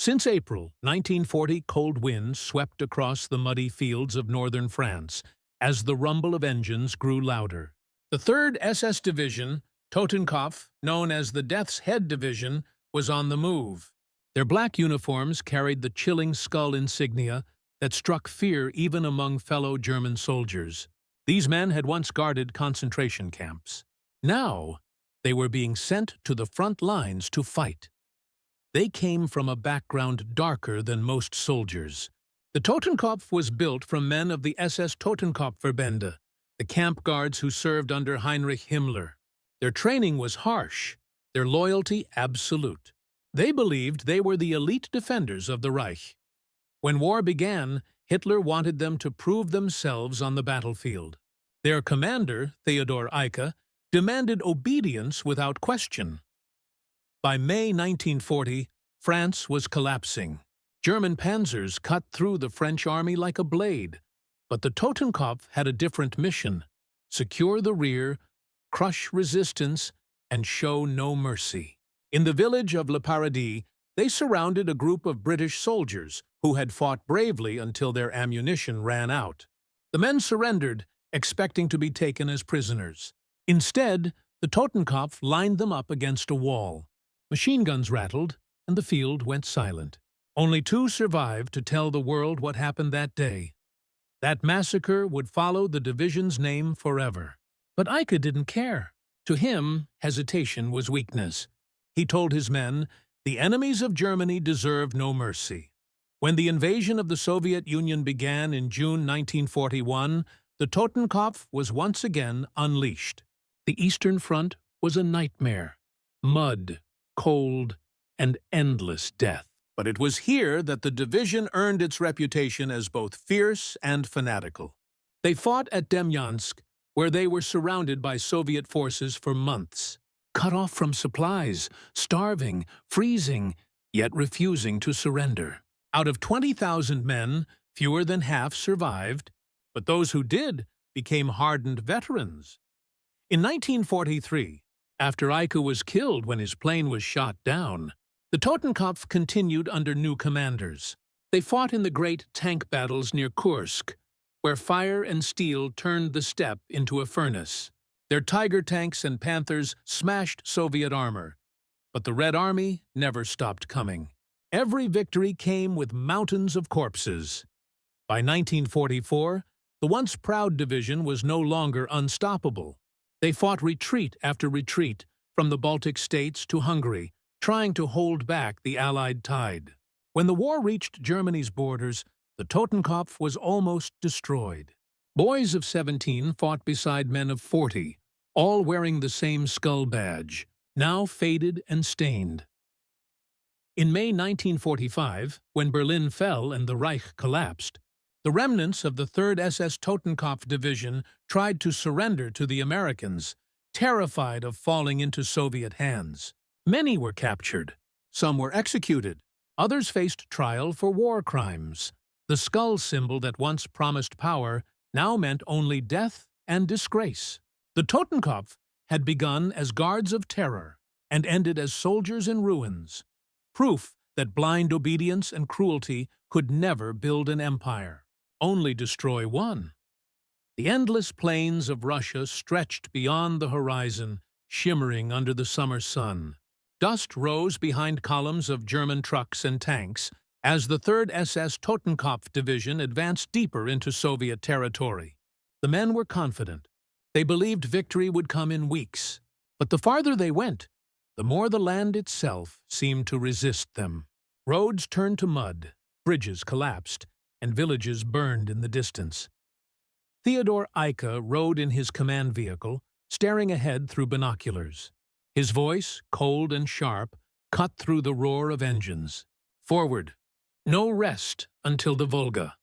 Since April 1940, cold winds swept across the muddy fields of northern France as the rumble of engines grew louder. The 3rd SS Division, Totenkopf, known as the Death's Head Division, was on the move. Their black uniforms carried the chilling skull insignia that struck fear even among fellow German soldiers. These men had once guarded concentration camps. Now, they were being sent to the front lines to fight. They came from a background darker than most soldiers. The Totenkopf was built from men of the SS Totenkopfverbände, the camp guards who served under Heinrich Himmler. Their training was harsh, their loyalty absolute. They believed they were the elite defenders of the Reich. When war began, Hitler wanted them to prove themselves on the battlefield. Their commander, Theodor Eicke, demanded obedience without question. By May 1940, France was collapsing. German panzers cut through the French army like a blade. But the Totenkopf had a different mission: secure the rear, crush resistance, and show no mercy. In the village of Le Paradis, they surrounded a group of British soldiers who had fought bravely until their ammunition ran out. The men surrendered, expecting to be taken as prisoners. Instead, the Totenkopf lined them up against a wall. Machine guns rattled, and the field went silent. Only 2 survived to tell the world what happened that day. That massacre would follow the division's name forever. But Eicke didn't care. To him, hesitation was weakness. He told his men, the enemies of Germany deserve no mercy. When the invasion of the Soviet Union began in June 1941, the Totenkopf was once again unleashed. The Eastern Front was a nightmare. Mud, cold, and endless death. But it was here that the division earned its reputation as both fierce and fanatical. They fought at Demyansk, where they were surrounded by Soviet forces for months, cut off from supplies, starving, freezing, yet refusing to surrender. Out of 20,000 men, fewer than half survived, but those who did became hardened veterans. In 1943, after Eicke was killed when his plane was shot down, the Totenkopf continued under new commanders. They fought in the great tank battles near Kursk, where fire and steel turned the steppe into a furnace. Their Tiger tanks and Panthers smashed Soviet armor, but the Red Army never stopped coming. Every victory came with mountains of corpses. By 1944, the once proud division was no longer unstoppable. They fought retreat after retreat from the Baltic states to Hungary, trying to hold back the Allied tide. When the war reached Germany's borders, the Totenkopf was almost destroyed. Boys of 17 fought beside men of 40, all wearing the same skull badge, now faded and stained. In May 1945, when Berlin fell and the Reich collapsed, the remnants of the 3rd SS Totenkopf Division tried to surrender to the Americans, terrified of falling into Soviet hands. Many were captured, some were executed, others faced trial for war crimes. The skull symbol that once promised power now meant only death and disgrace. The Totenkopf had begun as guards of terror and ended as soldiers in ruins, proof that blind obedience and cruelty could never build an empire, only destroy one. The endless plains of Russia stretched beyond the horizon, shimmering under the summer sun. Dust rose behind columns of German trucks and tanks as the 3rd SS Totenkopf Division advanced deeper into Soviet territory. The men were confident. They believed victory would come in weeks. But the farther they went, the more the land itself seemed to resist them. Roads turned to mud, bridges collapsed, and villages burned in the distance. Theodor Eicke rode in his command vehicle, staring ahead through binoculars. His voice, cold and sharp, cut through the roar of engines. Forward. No rest until the Volga.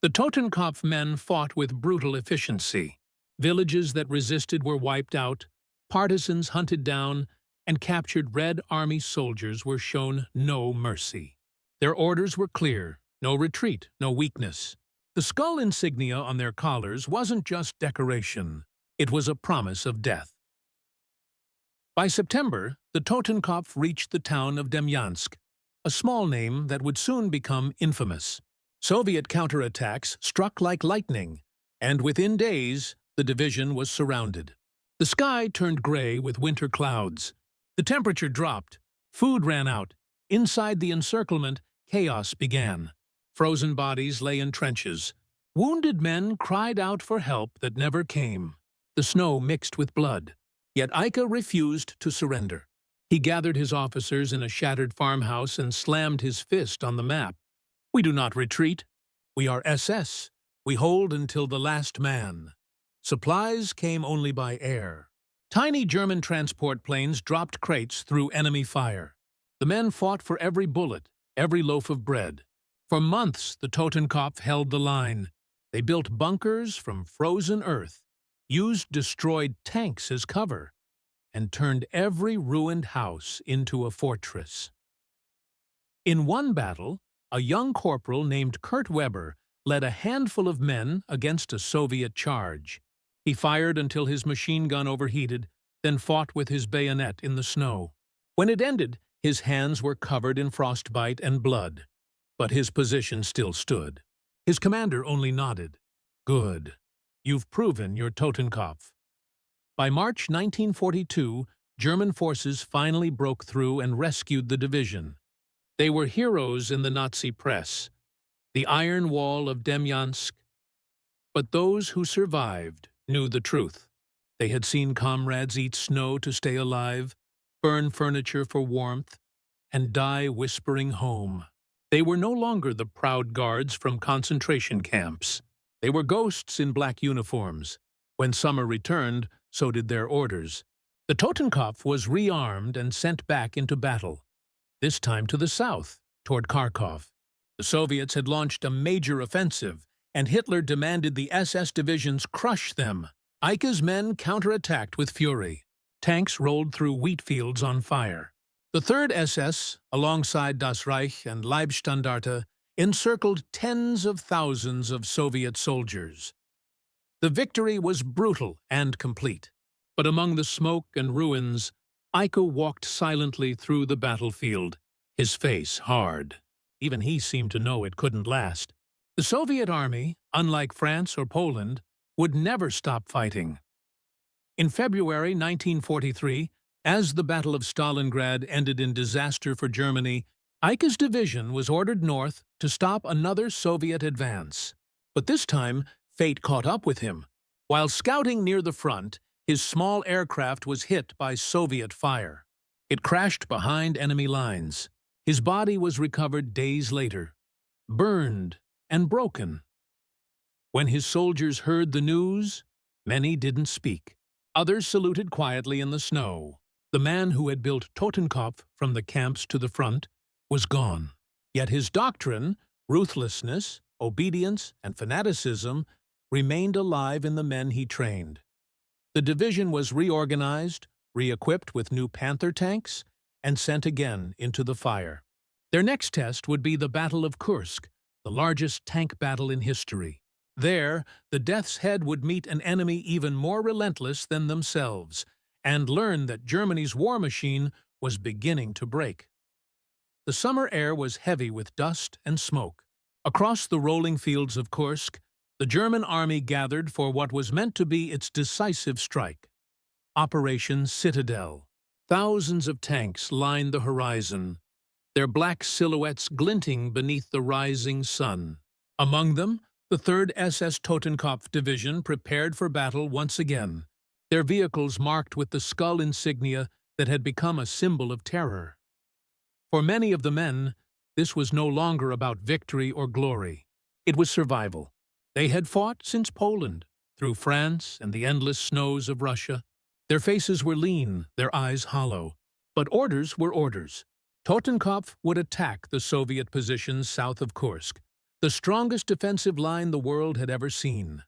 The Totenkopf men fought with brutal efficiency. Villages that resisted were wiped out, partisans hunted down, and captured Red Army soldiers were shown no mercy. Their orders were clear: no retreat, no weakness. The skull insignia on their collars wasn't just decoration, it was a promise of death. By September, the Totenkopf reached the town of Demyansk, a small name that would soon become infamous. Soviet counterattacks struck like lightning, and within days, the division was surrounded. The sky turned gray with winter clouds. The temperature dropped. Food ran out. Inside the encirclement, chaos began. Frozen bodies lay in trenches. Wounded men cried out for help that never came. The snow mixed with blood. Yet Eike refused to surrender. He gathered his officers in a shattered farmhouse and slammed his fist on the map. "We do not retreat. We are SS. We hold until the last man." Supplies came only by air. Tiny German transport planes dropped crates through enemy fire. The men fought for every bullet, every loaf of bread. For months, the Totenkopf held the line. They built bunkers from frozen earth, used destroyed tanks as cover, and turned every ruined house into a fortress. In one battle, a young corporal named Kurt Weber led a handful of men against a Soviet charge. He fired until his machine gun overheated, then fought with his bayonet in the snow. When it ended, his hands were covered in frostbite and blood, but his position still stood. His commander only nodded. "Good. You've proven your Totenkopf." By March 1942, German forces finally broke through and rescued the division. They were heroes in the Nazi press, the Iron Wall of Demyansk. But those who survived knew the truth. They had seen comrades eat snow to stay alive, burn furniture for warmth, and die whispering home. They were no longer the proud guards from concentration camps. They were ghosts in black uniforms. When summer returned, so did their orders. The Totenkopf was rearmed and sent back into battle, this time to the south, toward Kharkov. The Soviets had launched a major offensive, and Hitler demanded the SS divisions crush them. Eike's men counterattacked with fury. Tanks rolled through wheat fields on fire. The 3rd SS, alongside Das Reich and Leibstandarte, encircled tens of thousands of Soviet soldiers. The victory was brutal and complete, but among the smoke and ruins, Eike walked silently through the battlefield, his face hard. Even he seemed to know it couldn't last. The Soviet army, unlike France or Poland, would never stop fighting. In February 1943, as the Battle of Stalingrad ended in disaster for Germany, Eike's division was ordered north to stop another Soviet advance. But this time, fate caught up with him. While scouting near the front, his small aircraft was hit by Soviet fire. It crashed behind enemy lines. His body was recovered days later, burned and broken. When his soldiers heard the news, many didn't speak. Others saluted quietly in the snow. The man who had built Totenkopf from the camps to the front was gone. Yet his doctrine, ruthlessness, obedience, and fanaticism remained alive in the men he trained. The division was reorganized, re-equipped with new Panther tanks, and sent again into the fire. Their next test would be the Battle of Kursk, the largest tank battle in history. There, the Death's Head would meet an enemy even more relentless than themselves, and learn that Germany's war machine was beginning to break. The summer air was heavy with dust and smoke. Across the rolling fields of Kursk, the German army gathered for what was meant to be its decisive strike. Operation Citadel. Thousands of tanks lined the horizon, their black silhouettes glinting beneath the rising sun. Among them, the 3rd SS Totenkopf Division prepared for battle once again, their vehicles marked with the skull insignia that had become a symbol of terror. For many of the men, this was no longer about victory or glory. It was survival. They had fought since Poland, through France and the endless snows of Russia. Their faces were lean, their eyes hollow. But orders were orders. Totenkopf would attack the Soviet positions south of Kursk, the strongest defensive line the world had ever seen.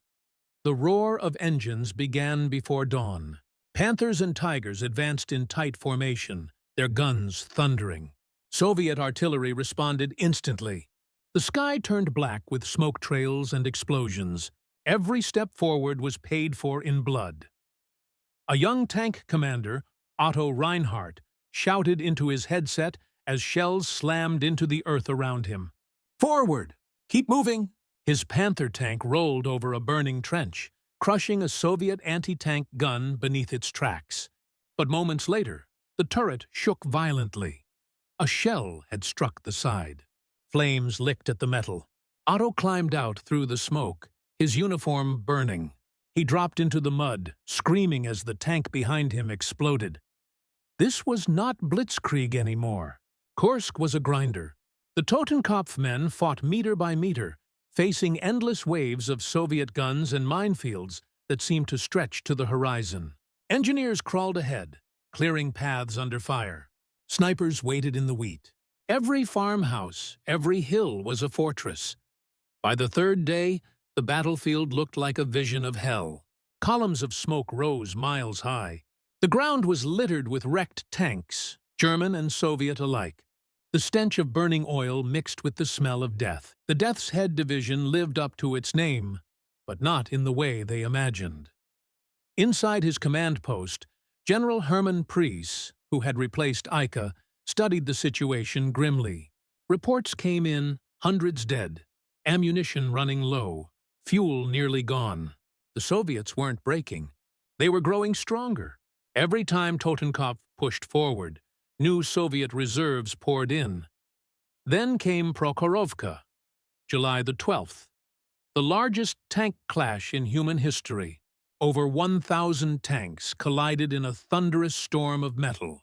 The roar of engines began before dawn. Panthers and Tigers advanced in tight formation, their guns thundering. Soviet artillery responded instantly. The sky turned black with smoke trails and explosions. Every step forward was paid for in blood. A young tank commander, Otto Reinhardt, shouted into his headset as shells slammed into the earth around him. "Forward! Keep moving!" His Panther tank rolled over a burning trench, crushing a Soviet anti-tank gun beneath its tracks. But moments later, the turret shook violently. A shell had struck the side. Flames licked at the metal. Otto climbed out through the smoke, his uniform burning. He dropped into the mud, screaming as the tank behind him exploded. This was not blitzkrieg anymore. Kursk was a grinder. The Totenkopf men fought meter by meter, facing endless waves of Soviet guns and minefields that seemed to stretch to the horizon. Engineers crawled ahead, clearing paths under fire. Snipers waited in the wheat. Every farmhouse, every hill was a fortress. By the third day, the battlefield looked like a vision of hell. Columns of smoke rose miles high. The ground was littered with wrecked tanks, German and Soviet alike. The stench of burning oil mixed with the smell of death. The Death's Head Division lived up to its name, but not in the way they imagined. Inside his command post, General Hermann Priess, who had replaced Eike, studied the situation grimly. Reports came in, hundreds dead, ammunition running low, fuel nearly gone. The Soviets weren't breaking. They were growing stronger. Every time Totenkopf pushed forward, new Soviet reserves poured in. Then came Prokhorovka, July the 12th, the largest tank clash in human history. Over 1,000 tanks collided in a thunderous storm of metal.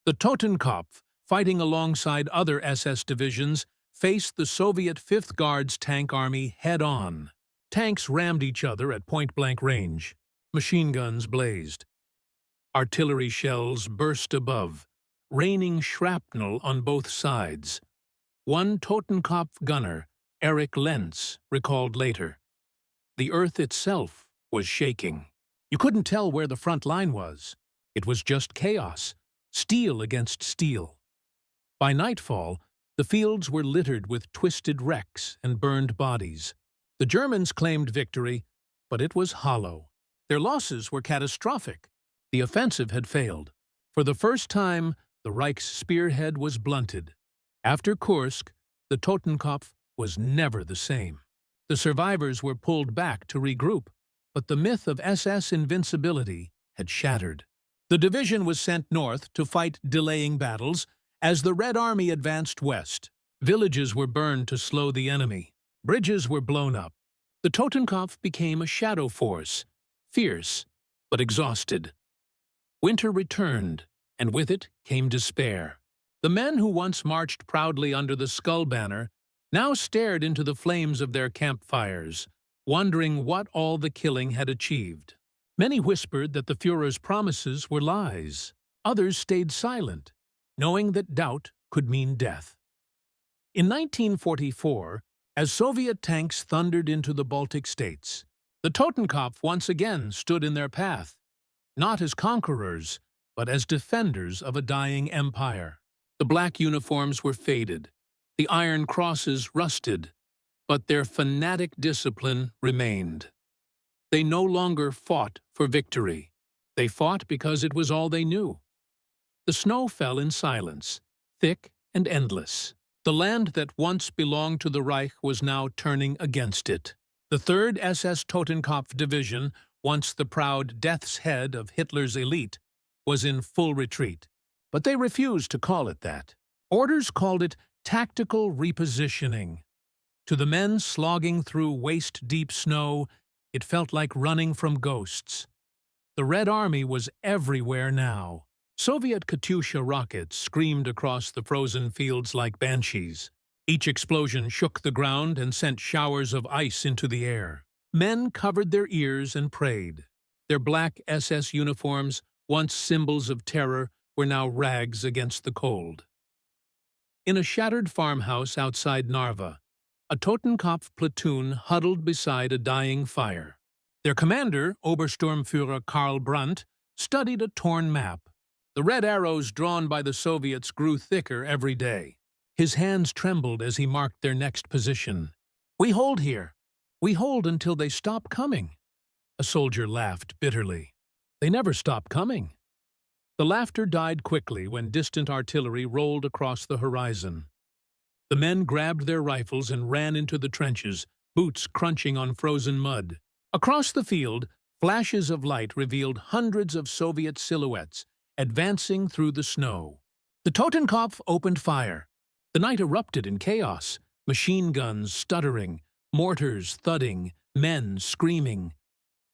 The Totenkopf, fighting alongside other SS divisions, faced the Soviet 5th Guards tank army head-on. Tanks rammed each other at point-blank range. Machine guns blazed. Artillery shells burst above, raining shrapnel on both sides. One Totenkopf gunner, Erich Lenz, recalled later, "The earth itself was shaking. You couldn't tell where the front line was. It was just chaos, steel against steel." By nightfall, the fields were littered with twisted wrecks and burned bodies. The Germans claimed victory, but it was hollow. Their losses were catastrophic. The offensive had failed. For the first time, the Reich's spearhead was blunted. After Kursk, the Totenkopf was never the same. The survivors were pulled back to regroup, but the myth of SS invincibility had shattered. The division was sent north to fight delaying battles as the Red Army advanced west. Villages were burned to slow the enemy. Bridges were blown up. The Totenkopf became a shadow force, fierce but exhausted. Winter returned, and with it came despair. The men who once marched proudly under the skull banner now stared into the flames of their campfires, wondering what all the killing had achieved. Many whispered that the Führer's promises were lies. Others stayed silent, knowing that doubt could mean death. In 1944, as Soviet tanks thundered into the Baltic states, the Totenkopf once again stood in their path, not as conquerors, but as defenders of a dying empire. The black uniforms were faded, the iron crosses rusted, but their fanatic discipline remained. They no longer fought for victory. They fought because it was all they knew. The snow fell in silence, thick and endless. The land that once belonged to the Reich was now turning against it. The 3rd SS Totenkopf Division, once the proud Death's Head of Hitler's elite, was in full retreat. But they refused to call it that. Orders called it tactical repositioning. To the men slogging through waist-deep snow, it felt like running from ghosts. The Red Army was everywhere now. Soviet Katyusha rockets screamed across the frozen fields like banshees. Each explosion shook the ground and sent showers of ice into the air. Men covered their ears and prayed. Their black SS uniforms, once symbols of terror, were now rags against the cold. In a shattered farmhouse outside Narva, a Totenkopf platoon huddled beside a dying fire. Their commander, Obersturmführer Karl Brandt, studied a torn map. The red arrows drawn by the Soviets grew thicker every day. His hands trembled as he marked their next position. "We hold here. We hold until they stop coming." A soldier laughed bitterly. "They never stop coming." The laughter died quickly when distant artillery rolled across the horizon. The men grabbed their rifles and ran into the trenches, boots crunching on frozen mud. Across the field, flashes of light revealed hundreds of Soviet silhouettes advancing through the snow. The Totenkopf opened fire. The night erupted in chaos, machine guns stuttering, mortars thudding, men screaming.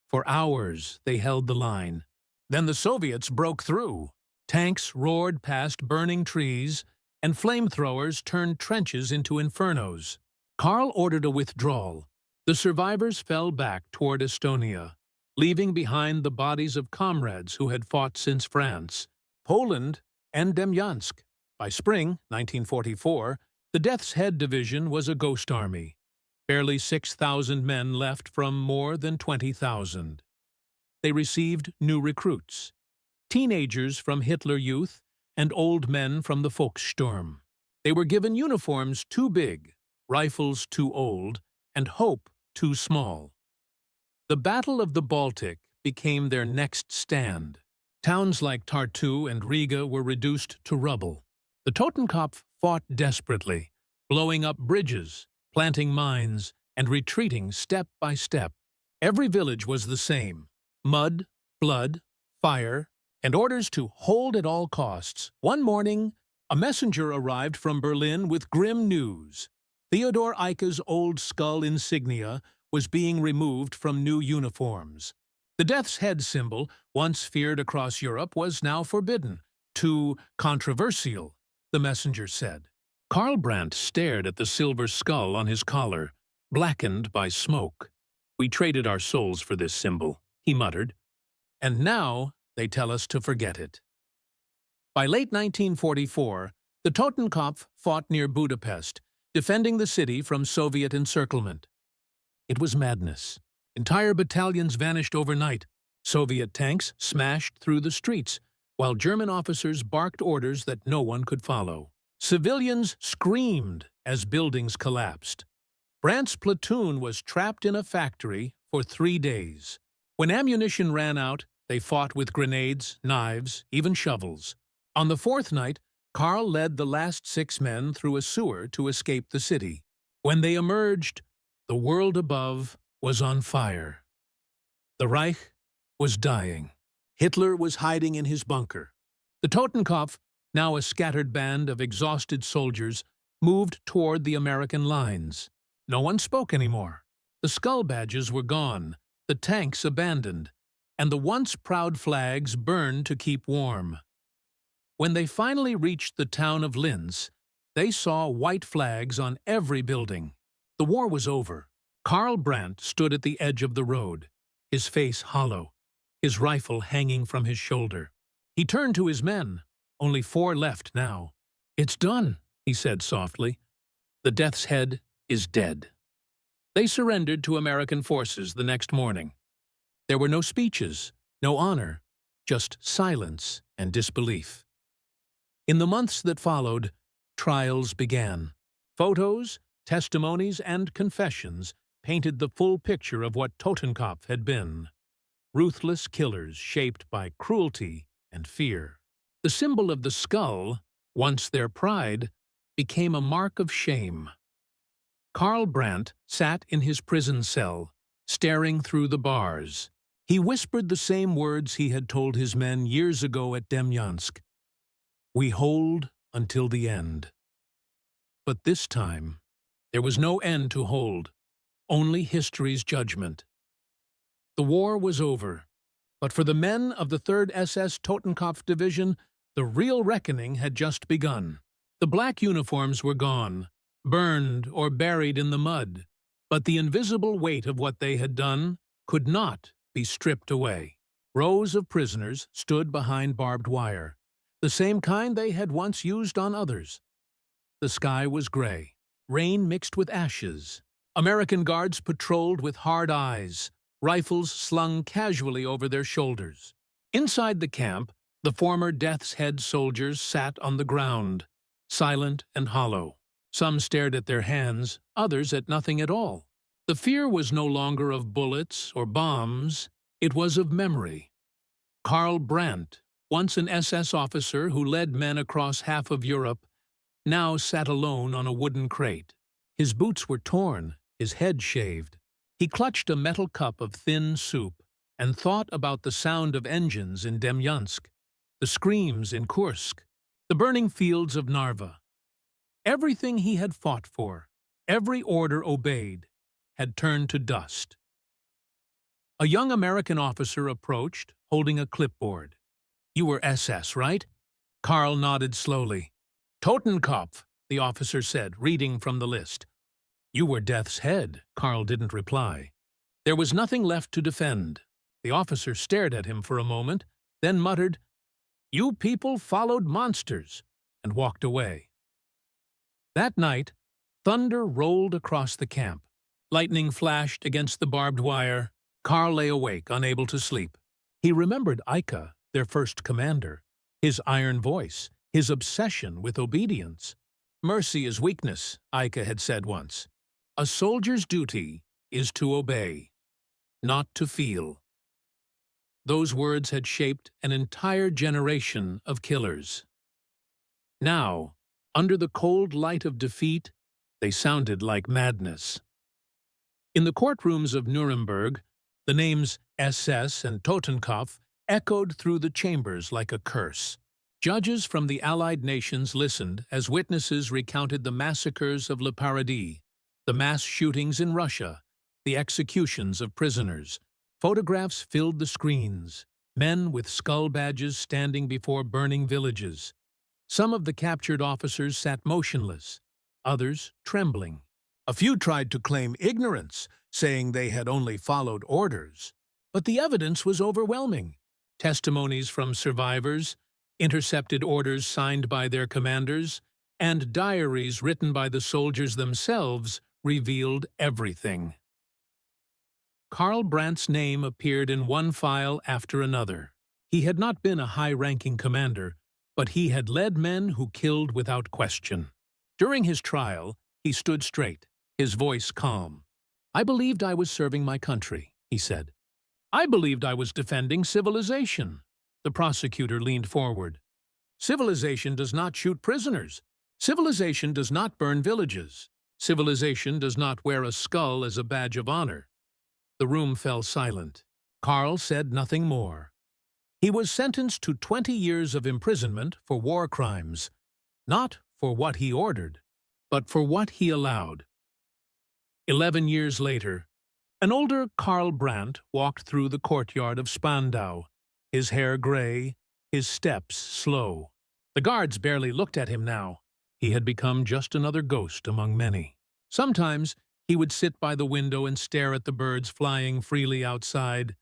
For hours, they held the line. Then the Soviets broke through. Tanks roared past burning trees, and flamethrowers turned trenches into infernos. Karl ordered a withdrawal. The survivors fell back toward Estonia, leaving behind the bodies of comrades who had fought since France, Poland, and Demyansk. By spring 1944, the Death's Head Division was a ghost army. Barely 6,000 men left from more than 20,000. They received new recruits, teenagers from Hitler Youth and old men from the Volkssturm. They were given uniforms too big, rifles too old, and hope too small. The Battle of the Baltic became their next stand. Towns like Tartu and Riga were reduced to rubble. The Totenkopf fought desperately, blowing up bridges, planting mines, and retreating step by step. Every village was the same: mud, blood, fire, and orders to hold at all costs. One morning, a messenger arrived from Berlin with grim news. Theodor Eicke's old skull insignia was being removed from new uniforms. The Death's Head symbol, once feared across Europe, was now forbidden. Too controversial, the messenger said. Karl Brandt stared at the silver skull on his collar, blackened by smoke. "We traded our souls for this symbol," he muttered. "And now they tell us to forget it." By late 1944, the Totenkopf fought near Budapest, defending the city from Soviet encirclement. It was madness. Entire battalions vanished overnight. Soviet tanks smashed through the streets, while German officers barked orders that no one could follow. Civilians screamed as buildings collapsed. Brandt's platoon was trapped in a factory for 3 days. When ammunition ran out, they fought with grenades, knives, even shovels. On the fourth night, Karl led the last 6 men through a sewer to escape the city. When they emerged, the world above was on fire. The Reich was dying. Hitler was hiding in his bunker. The Totenkopf, now a scattered band of exhausted soldiers, moved toward the American lines. No one spoke anymore. The skull badges were gone, the tanks abandoned, and the once proud flags burned to keep warm. When they finally reached the town of Linz, they saw white flags on every building. The war was over. Karl Brandt stood at the edge of the road, his face hollow, his rifle hanging from his shoulder. He turned to his men. Only 4 left now. "It's done," he said softly. "The Death's Head is dead." They surrendered to American forces the next morning. There were no speeches, no honor, just silence and disbelief. In the months that followed, trials began. Photos, testimonies, and confessions painted the full picture of what Totenkopf had been. Ruthless killers shaped by cruelty and fear. The symbol of the skull, once their pride, became a mark of shame. Karl Brandt sat in his prison cell, staring through the bars. He whispered the same words he had told his men years ago at Demyansk. "We hold until the end." But this time, there was no end to hold, only history's judgment. The war was over, but for the men of the 3rd SS Totenkopf Division, the real reckoning had just begun. The black uniforms were gone, burned or buried in the mud, but the invisible weight of what they had done could not be stripped away. Rows of prisoners stood behind barbed wire, the same kind they had once used on others. The sky was gray, rain mixed with ashes. American guards patrolled with hard eyes, rifles slung casually over their shoulders. Inside the camp, the former Death's Head soldiers sat on the ground, silent and hollow. Some stared at their hands, others at nothing at all. The fear was no longer of bullets or bombs, it was of memory. Karl Brandt once an SS officer who led men across half of Europe, now sat alone on a wooden crate. His boots were torn, his head shaved. He clutched a metal cup of thin soup and thought about the sound of engines in Demyansk, the screams in Kursk, the burning fields of Narva. Everything he had fought for, every order obeyed, had turned to dust. A young American officer approached, holding a clipboard. "You were SS, right?" Karl nodded slowly. "Totenkopf," the officer said, reading from the list. "You were Death's Head," Karl didn't reply. There was nothing left to defend. The officer stared at him for a moment, then muttered, "You people followed monsters," and walked away. That night, thunder rolled across the camp. Lightning flashed against the barbed wire. Karl lay awake, unable to sleep. He remembered Ika, their first commander, his iron voice, his obsession with obedience. "Mercy is weakness," Ika had said once. "A soldier's duty is to obey, not to feel." Those words had shaped an entire generation of killers. Now, under the cold light of defeat, they sounded like madness. In the courtrooms of Nuremberg, the names SS and Totenkopf echoed through the chambers like a curse. Judges from the Allied nations listened as witnesses recounted the massacres of Le Paradis, the mass shootings in Russia, the executions of prisoners. Photographs filled the screens, men with skull badges standing before burning villages. Some of the captured officers sat motionless, others trembling. A few tried to claim ignorance, saying they had only followed orders. But the evidence was overwhelming. Testimonies from survivors, intercepted orders signed by their commanders, and diaries written by the soldiers themselves revealed everything. Karl Brandt's name appeared in one file after another. He had not been a high-ranking commander, but he had led men who killed without question. During his trial, he stood straight, his voice calm. "I believed I was serving my country," he said. "I believed I was defending civilization." The prosecutor leaned forward. "Civilization does not shoot prisoners. Civilization does not burn villages. Civilization does not wear a skull as a badge of honor." The room fell silent. Karl said nothing more. He was sentenced to 20 years of imprisonment for war crimes, not for what he ordered, but for what he allowed. 11 years later, an older Karl Brandt walked through the courtyard of Spandau, his hair gray, his steps slow. The guards barely looked at him now. He had become just another ghost among many. Sometimes he would sit by the window and stare at the birds flying freely outside.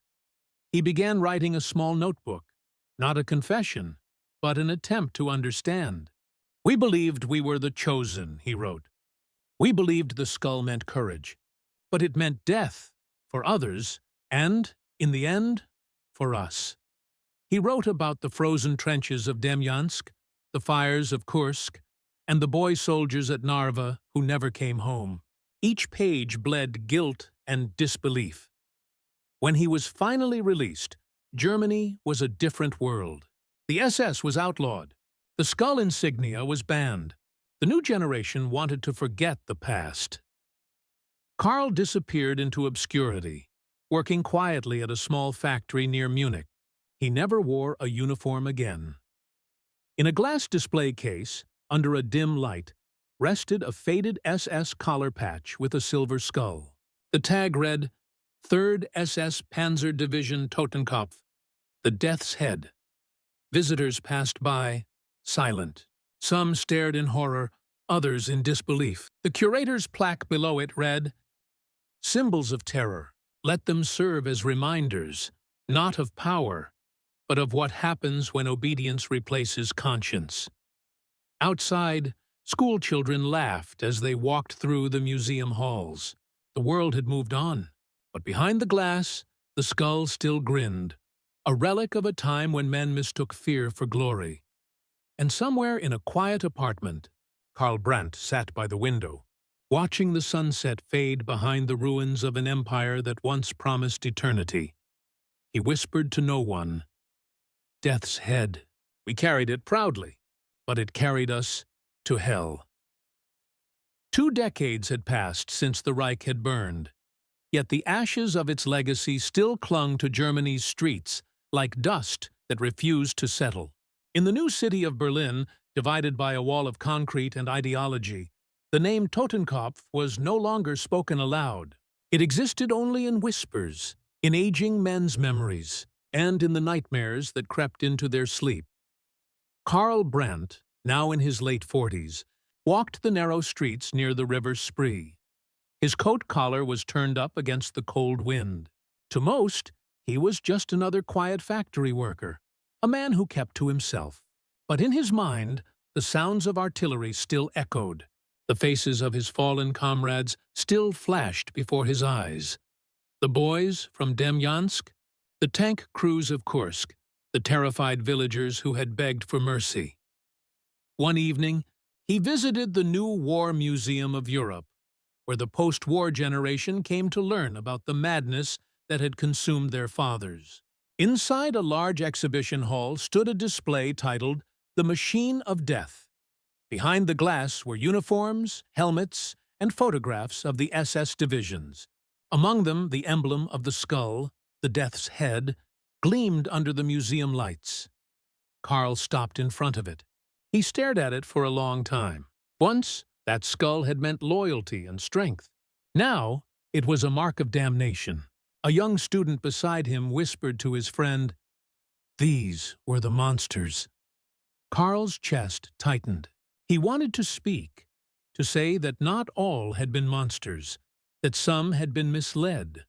He began writing a small notebook, not a confession, but an attempt to understand. "We believed we were the chosen," he wrote. "We believed the skull meant courage, but it meant death for others and, in the end, for us." He wrote about the frozen trenches of Demyansk, the fires of Kursk, and the boy soldiers at Narva who never came home. Each page bled guilt and disbelief. When he was finally released, Germany was a different world. The SS was outlawed. The skull insignia was banned. The new generation wanted to forget the past. Karl disappeared into obscurity, working quietly at a small factory near Munich. He never wore a uniform again. In a glass display case, under a dim light, rested a faded SS collar patch with a silver skull. The tag read, "3rd SS Panzer Division Totenkopf, the Death's Head." Visitors passed by, silent. Some stared in horror, others in disbelief. The curator's plaque below it read, "Symbols of terror. Let them serve as reminders, not of power, but of what happens when obedience replaces conscience." Outside, school children laughed as they walked through the museum halls. The world had moved on, but behind the glass, the skull still grinned, a relic of a time when men mistook fear for glory. And somewhere in a quiet apartment, Karl Brandt sat by the window, watching the sunset fade behind the ruins of an empire that once promised eternity. He whispered to no one, death's head. We carried it proudly, but it carried us to hell. 2 decades had passed since the Reich had burned, yet the ashes of its legacy still clung to Germany's streets like dust that refused to settle. In the new city of Berlin, divided by a wall of concrete and ideology, the name Totenkopf was no longer spoken aloud. It existed only in whispers, in aging men's memories, and in the nightmares that crept into their sleep. Karl Brandt, now in his late 40s, walked the narrow streets near the River Spree. His coat collar was turned up against the cold wind. To most, he was just another quiet factory worker, a man who kept to himself. But in his mind, the sounds of artillery still echoed. The faces of his fallen comrades still flashed before his eyes. The boys from Demyansk, the tank crews of Kursk, the terrified villagers who had begged for mercy. One evening, he visited the new War Museum of Europe, where the post-war generation came to learn about the madness that had consumed their fathers. Inside a large exhibition hall stood a display titled The Machine of Death. Behind the glass were uniforms, helmets, and photographs of the SS divisions. Among them, the emblem of the skull, the death's head, gleamed under the museum lights. Karl stopped in front of it. He stared at it for a long time. Once, that skull had meant loyalty and strength. Now, it was a mark of damnation. A young student beside him whispered to his friend, "These were the monsters." Karl's chest tightened. He wanted to speak, to say that not all had been monsters, that some had been misled,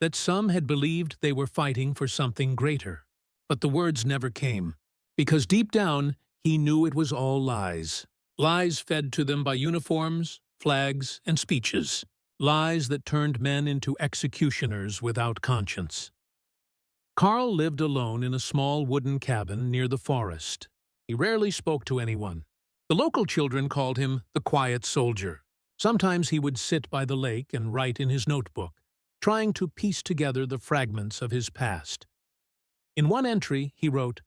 that some had believed they were fighting for something greater. But the words never came, because deep down he knew it was all lies. Lies fed to them by uniforms, flags, and speeches. Lies that turned men into executioners without conscience. Karl lived alone in a small wooden cabin near the forest. He rarely spoke to anyone. The local children called him the quiet soldier. Sometimes he would sit by the lake and write in his notebook, trying to piece together the fragments of his past. In one entry, he wrote,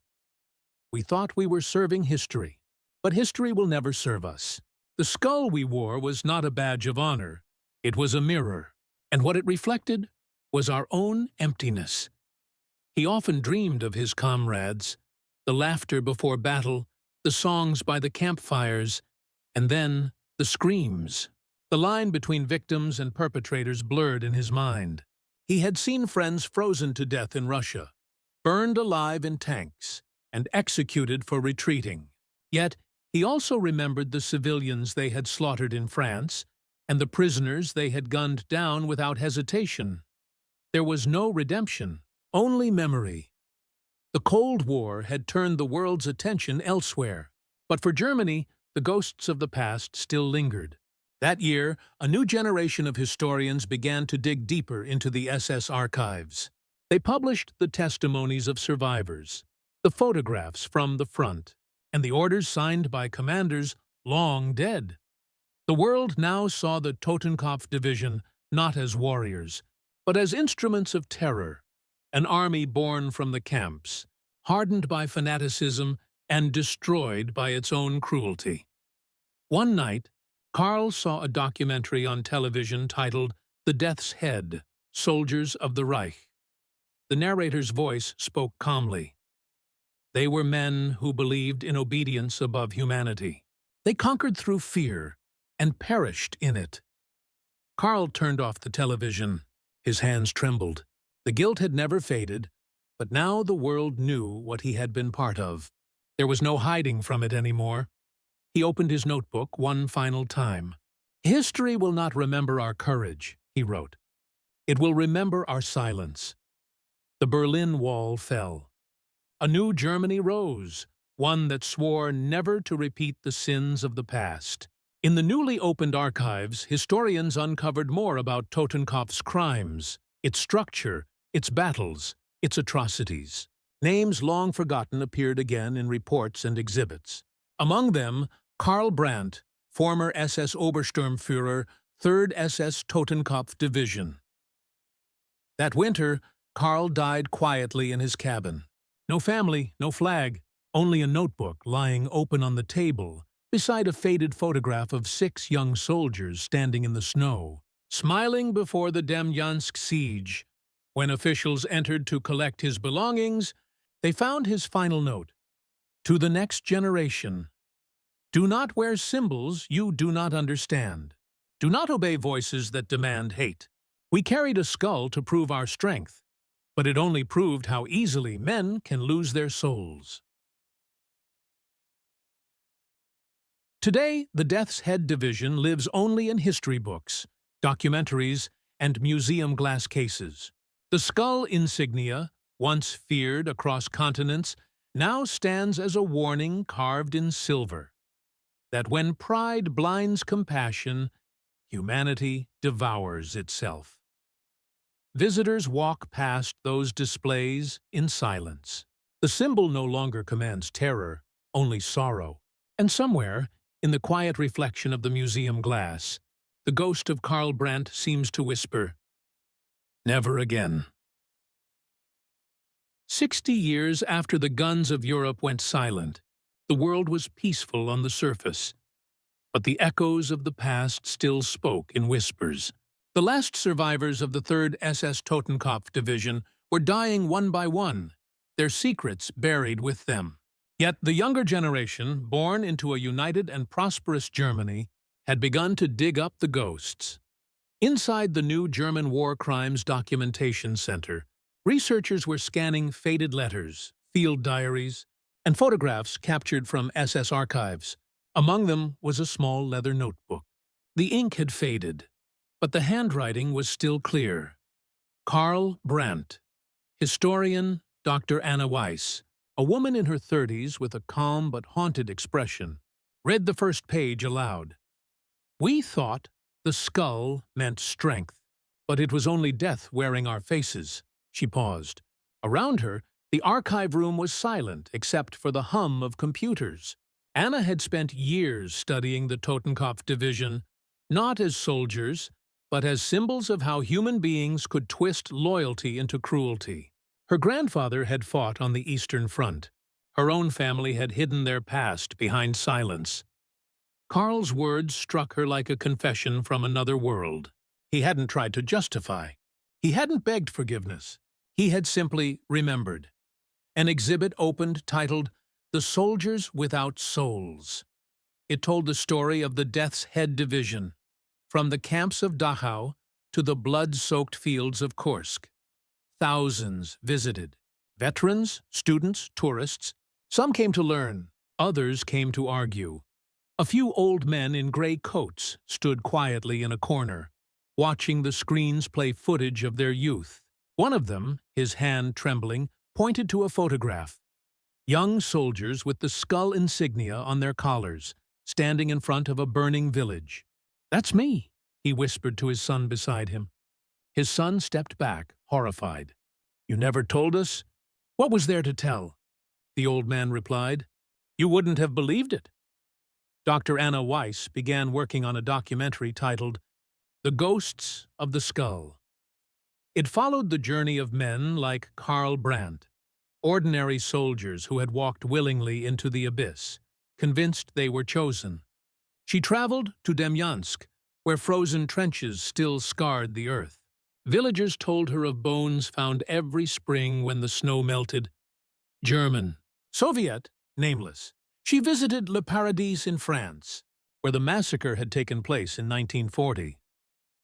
"We thought we were serving history, but history will never serve us. The skull we wore was not a badge of honor. It was a mirror, and what it reflected was our own emptiness." He often dreamed of his comrades, the laughter before battle, the songs by the campfires, and then the screams. The line between victims and perpetrators blurred in his mind. He had seen friends frozen to death in Russia, burned alive in tanks, and executed for retreating. Yet, he also remembered the civilians they had slaughtered in France, and the prisoners they had gunned down without hesitation. There was no redemption, only memory. The Cold War had turned the world's attention elsewhere, but for Germany, the ghosts of the past still lingered. That year, a new generation of historians began to dig deeper into the SS archives. They published the testimonies of survivors, the photographs from the front, and the orders signed by commanders long dead. The world now saw the Totenkopf Division not as warriors, but as instruments of terror, an army born from the camps, hardened by fanaticism and destroyed by its own cruelty. One night, Karl saw a documentary on television titled The Death's Head, Soldiers of the Reich. The narrator's voice spoke calmly. They were men who believed in obedience above humanity. They conquered through fear and perished in it. Karl turned off the television. His hands trembled. The guilt had never faded, but now the world knew what he had been part of. There was no hiding from it anymore. He opened his notebook one final time. "History will not remember our courage," he wrote. "It will remember our silence." The Berlin Wall fell. A new Germany rose, one that swore never to repeat the sins of the past. In the newly opened archives, historians uncovered more about Totenkopf's crimes, its structure, its battles, its atrocities. Names long forgotten appeared again in reports and exhibits. Among them, Karl Brandt, former SS Obersturmführer, 3rd SS Totenkopf Division. That winter, Karl died quietly in his cabin. No family, no flag, only a notebook lying open on the table beside a faded photograph of 6 young soldiers standing in the snow, smiling before the Demyansk siege. When officials entered to collect his belongings, they found his final note. To the next generation, do not wear symbols you do not understand. Do not obey voices that demand hate. We carried a skull to prove our strength, but it only proved how easily men can lose their souls. Today, the Death's Head Division lives only in history books, documentaries, and museum glass cases. The skull insignia, once feared across continents, now stands as a warning carved in silver, that when pride blinds compassion, humanity devours itself. Visitors walk past those displays in silence. The symbol no longer commands terror, only sorrow. And somewhere, in the quiet reflection of the museum glass, the ghost of Karl Brandt seems to whisper, "Never again." 60 years after the guns of Europe went silent, the world was peaceful on the surface, but the echoes of the past still spoke in whispers. The last survivors of the 3rd SS Totenkopf Division were dying one by one, their secrets buried with them. Yet the younger generation, born into a united and prosperous Germany, had begun to dig up the ghosts. Inside the new German War Crimes Documentation Center, researchers were scanning faded letters, field diaries, and photographs captured from SS archives. Among them was a small leather notebook. The ink had faded, but the handwriting was still clear. Karl Brandt, historian Dr. Anna Weiss, a woman in her 30s with a calm but haunted expression, read the first page aloud. "We thought the skull meant strength, but it was only death wearing our faces." She paused. Around her, the archive room was silent except for the hum of computers. Anna had spent years studying the Totenkopf Division, not as soldiers, but as symbols of how human beings could twist loyalty into cruelty. Her grandfather had fought on the Eastern Front. Her own family had hidden their past behind silence. Karl's words struck her like a confession from another world. He hadn't tried to justify. He hadn't begged forgiveness. He had simply remembered. An exhibit opened titled, "The Soldiers Without Souls." It told the story of the Death's Head Division, from the camps of Dachau to the blood-soaked fields of Kursk. Thousands visited. Veterans, students, tourists. Some came to learn, others came to argue. A few old men in gray coats stood quietly in a corner, watching the screens play footage of their youth. One of them, his hand trembling, pointed to a photograph. Young soldiers with the skull insignia on their collars, standing in front of a burning village. "That's me," he whispered to his son beside him. His son stepped back, horrified. "You never told us? What was there to tell?" The old man replied. "You wouldn't have believed it." Dr. Anna Weiss began working on a documentary titled The Ghosts of the Skull. It followed the journey of men like Karl Brandt, ordinary soldiers who had walked willingly into the abyss, convinced they were chosen. She traveled to Demyansk, where frozen trenches still scarred the earth. Villagers told her of bones found every spring when the snow melted. German, Soviet, nameless. She visited Le Paradis in France, where the massacre had taken place in 1940.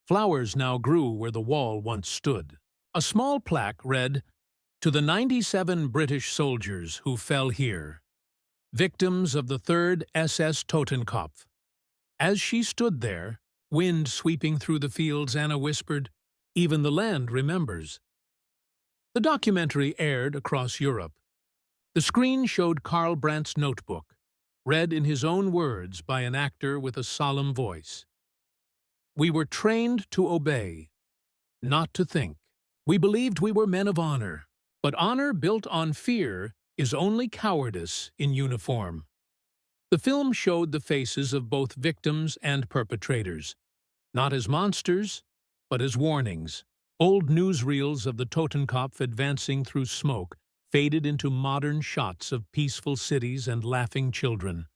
Flowers now grew where the wall once stood. A small plaque read, "To the 97 British soldiers who fell here, victims of the 3rd SS Totenkopf." As she stood there, wind sweeping through the fields, Anna whispered, "Even the land remembers." The documentary aired across Europe. The screen showed Karl Brandt's notebook, read in his own words by an actor with a solemn voice. "We were trained to obey, not to think. We believed we were men of honor, but honor built on fear is only cowardice in uniform." The film showed the faces of both victims and perpetrators, not as monsters, but as warnings. Old newsreels of the Totenkopf advancing through smoke faded into modern shots of peaceful cities and laughing children.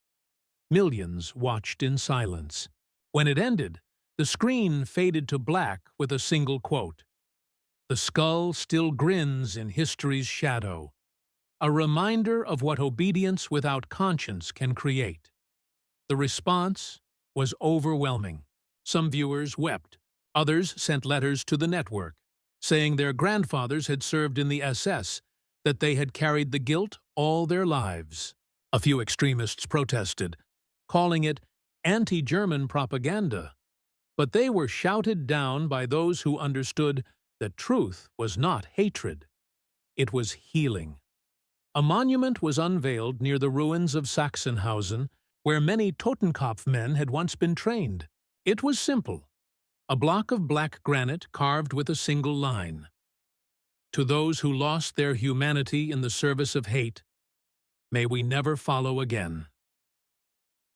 Millions watched in silence. When it ended, the screen faded to black with a single quote. "The skull still grins in history's shadow," a reminder of what obedience without conscience can create. The response was overwhelming. Some viewers wept. Others sent letters to the network, saying their grandfathers had served in the SS, that they had carried the guilt all their lives. A few extremists protested, calling it anti-German propaganda, but they were shouted down by those who understood that truth was not hatred. It was healing. A monument was unveiled near the ruins of Sachsenhausen, where many Totenkopf men had once been trained. It was simple, a block of black granite carved with a single line. "To those who lost their humanity in the service of hate, may we never follow again."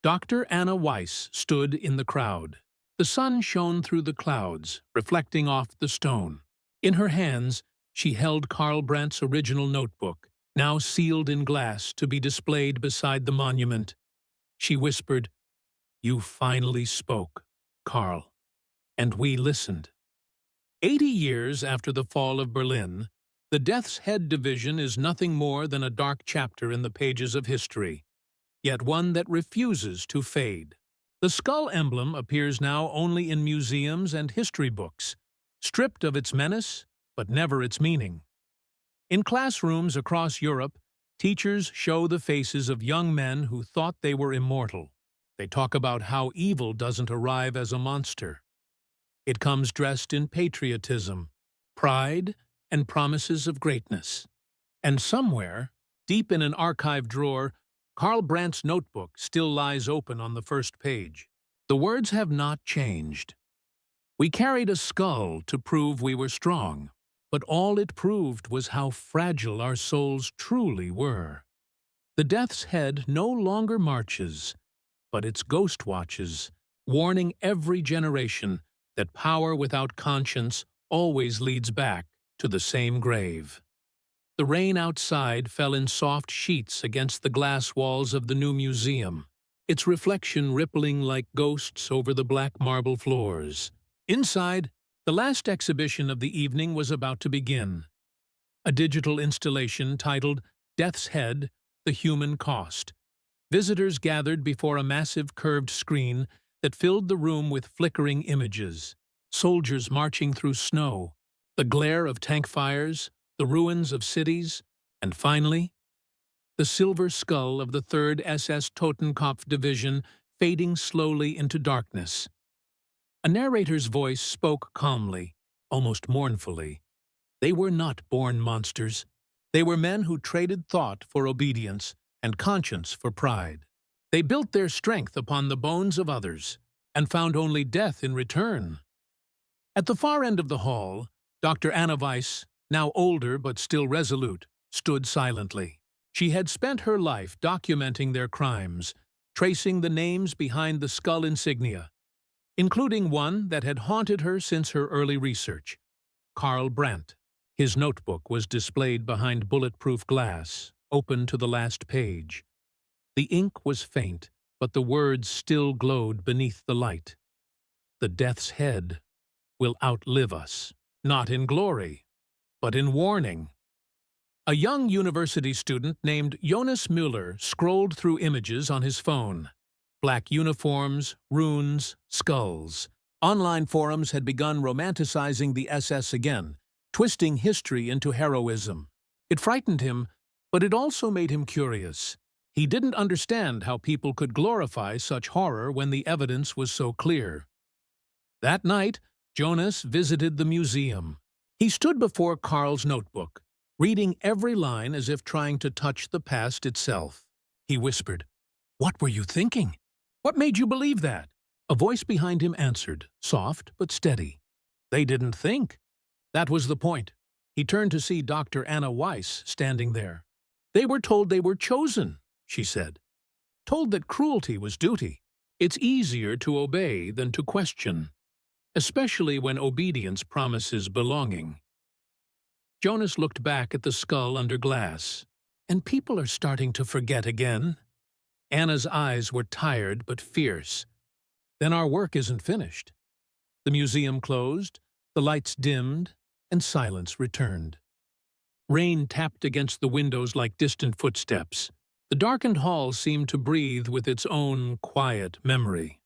Dr. Anna Weiss stood in the crowd. The sun shone through the clouds, reflecting off the stone. In her hands, she held Karl Brandt's original notebook, now sealed in glass to be displayed beside the monument. She whispered, "You finally spoke, Karl." And we listened. 80 years after the fall of Berlin, the Death's Head Division is nothing more than a dark chapter in the pages of history, yet one that refuses to fade. The skull emblem appears now only in museums and history books, stripped of its menace, but never its meaning. In classrooms across Europe, teachers show the faces of young men who thought they were immortal. They talk about how evil doesn't arrive as a monster. It comes dressed in patriotism, pride, and promises of greatness. And somewhere, deep in an archive drawer, Karl Brandt's notebook still lies open on the first page. The words have not changed. "We carried a skull to prove we were strong, but all it proved was how fragile our souls truly were. The Death's Head no longer marches, but its ghost watches, warning every generation that power without conscience always leads back to the same grave." The rain outside fell in soft sheets against the glass walls of the new museum, its reflection rippling like ghosts over the black marble floors. Inside, the last exhibition of the evening was about to begin. A digital installation titled "Death's Head: The Human Cost." Visitors gathered before a massive curved screen that filled the room with flickering images. Soldiers marching through snow, the glare of tank fires, the ruins of cities, and finally, the silver skull of the 3rd SS Totenkopf Division fading slowly into darkness. A narrator's voice spoke calmly, almost mournfully. They were not born monsters. They were men who traded thought for obedience and conscience for pride. They built their strength upon the bones of others and found only death in return. At the far end of the hall, Dr. Anna Weiss, now older but still resolute, stood silently. She had spent her life documenting their crimes, tracing the names behind the skull insignia, including one that had haunted her since her early research, Karl Brandt. His notebook was displayed behind bulletproof glass, open to the last page. The ink was faint, but the words still glowed beneath the light. "The Death's Head will outlive us, not in glory, but in warning." A young university student named Jonas Müller scrolled through images on his phone. Black uniforms, runes, skulls. Online forums had begun romanticizing the SS again, twisting history into heroism. It frightened him, but it also made him curious. He didn't understand how people could glorify such horror when the evidence was so clear. That night, Jonas visited the museum. He stood before Karl's notebook, reading every line as if trying to touch the past itself. He whispered, "What were you thinking? What made you believe that?" A voice behind him answered, soft but steady. "They didn't think. That was the point." He turned to see Dr. Anna Weiss standing there. "They were told they were chosen," she said. "Told that cruelty was duty. It's easier to obey than to question, especially when obedience promises belonging." Jonas looked back at the skull under glass. And people are starting to forget again. Anna's eyes were tired but fierce. Then our work isn't finished. The museum closed, the lights dimmed, and silence returned. Rain tapped against the windows like distant footsteps. The darkened hall seemed to breathe with its own quiet memory.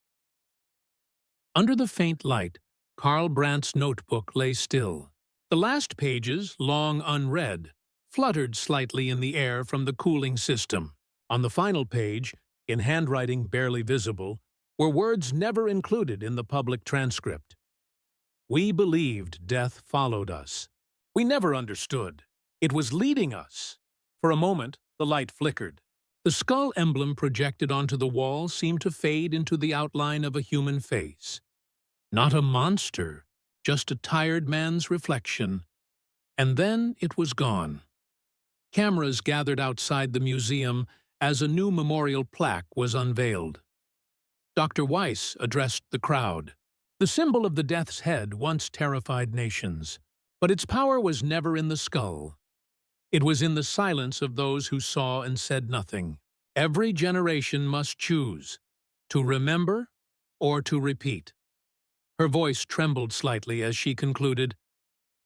Under the faint light, Karl Brandt's notebook lay still. The last pages, long unread, fluttered slightly in the air from the cooling system. On the final page, in handwriting barely visible, were words never included in the public transcript. We believed death followed us. We never understood. It was leading us. For a moment, the light flickered. The skull emblem projected onto the wall seemed to fade into the outline of a human face. Not a monster, just a tired man's reflection. And then it was gone. Cameras gathered outside the museum as a new memorial plaque was unveiled. Dr. Weiss addressed the crowd. The symbol of the death's head once terrified nations, but its power was never in the skull. It was in the silence of those who saw and said nothing. Every generation must choose, to remember or to repeat. Her voice trembled slightly as she concluded,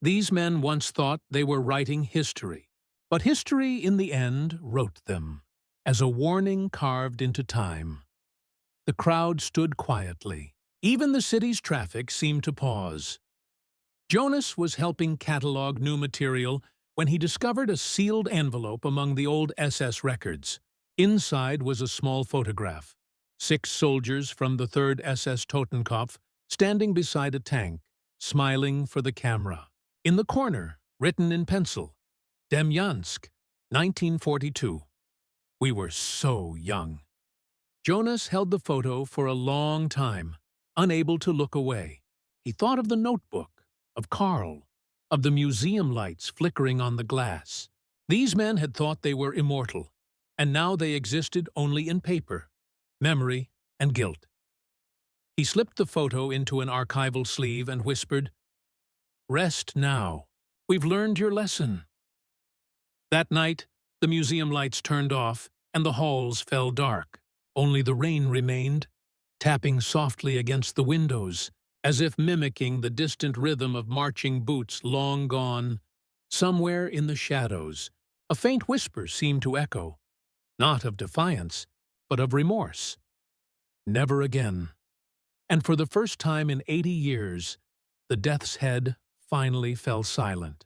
"These men once thought they were writing history, but history in the end wrote them, as a warning carved into time." The crowd stood quietly. Even the city's traffic seemed to pause. Jonas was helping catalog new material when he discovered a sealed envelope among the old SS records. Inside was a small photograph. 6 soldiers from the 3rd SS Totenkopf standing beside a tank, smiling for the camera. In the corner, written in pencil, Demyansk, 1942. We were so young. Jonas held the photo for a long time, unable to look away. He thought of the notebook, of Karl, of the museum lights flickering on the glass. These men had thought they were immortal, and now they existed only in paper, memory, and guilt. He slipped the photo into an archival sleeve and whispered, "Rest now. We've learned your lesson." That night, the museum lights turned off, and the halls fell dark. Only the rain remained, tapping softly against the windows, as if mimicking the distant rhythm of marching boots long gone. Somewhere in the shadows, a faint whisper seemed to echo, not of defiance, but of remorse. Never again. And for the first time in 80 years, the death's head finally fell silent.